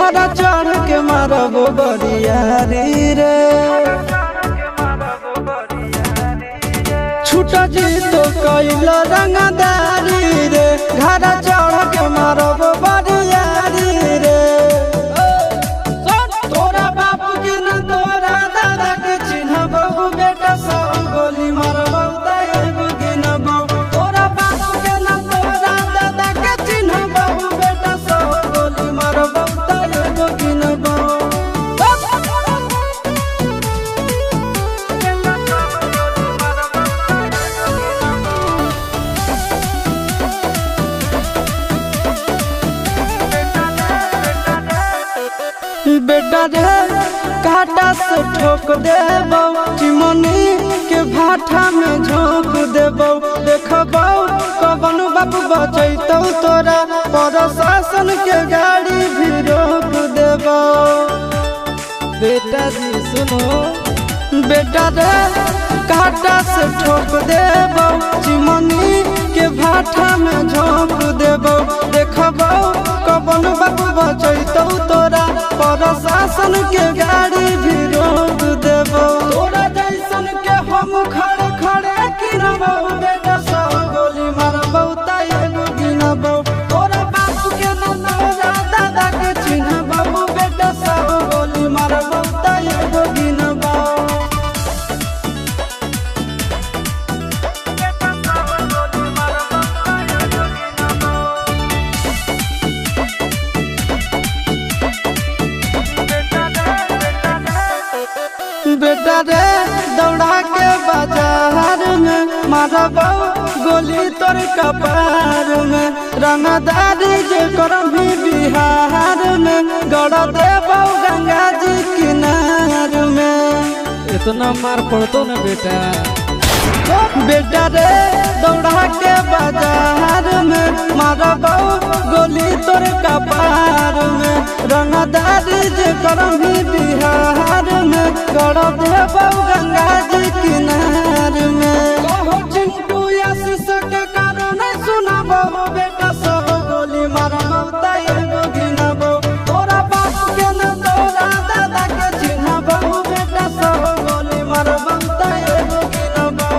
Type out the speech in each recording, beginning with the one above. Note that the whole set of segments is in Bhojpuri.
घर चढ़ के मारब बरियारी रे छूट जी तो कैल रंगदारी रे घर चढ़ के मारब बरियारी रे तोरा बापू के न तोरा दादा के चिन्हबहु बेटा सब गोली मारबौ तैगो गिनबौ तोरा बापू के न तोरा दादा के चिन्हबहु बेटा सब गोली मारबौ तैगो गिनबौ बेटा रे काटा से ठोक देबौ चिमनी के भाठा में झोंक देबौ देखबौ कवन बाबू बचैतौ तोरा प्रशासन के गाड़ी भी रोक देबौ बेटा जी सुनो बेटा रे काटा से ठोक देबौ चिमनी के भाठा में झोंक देबौ देखबौ कवन बाबू बचैतौ तोरा प्रशासन के गाड़ी भी रोक देबौ तोरा जैसन के हम खड़े खड़े गिनबौ बेटा सब गोली मारबौ तैगो गिनबौ तोरा बापू के न तोरा दादा के चिन्हबौ बेटा सब गोली मारबौ तैगो गिनबौ बेटा रे दौड़ा के बाजार में मारबौ गोली तोर कपार में रंगदारी जे करभी बिहार में गड़ देबौ गंगा जी किनार में इतना मार पड़तो न बेटा बेटा रे दौड़ा के बाजार में मारबौ गोली तोर कपार में रंगदारी जे करभी बिहार में गड़ देबौ गंगा जी किनार में कहो चिंटू आशीष के कारण सुनबौ बेटा सब गोली मारबौ तैगो गिनबौ तोरा बाप के न तोरा दादा के चिन्हबौ बेटा सब गोली मारबौ तैगो गिनबौ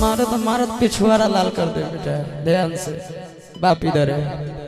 मारत मारत पिछुआरा लाल कर दे बेटा ध्यान से बाप इधर है।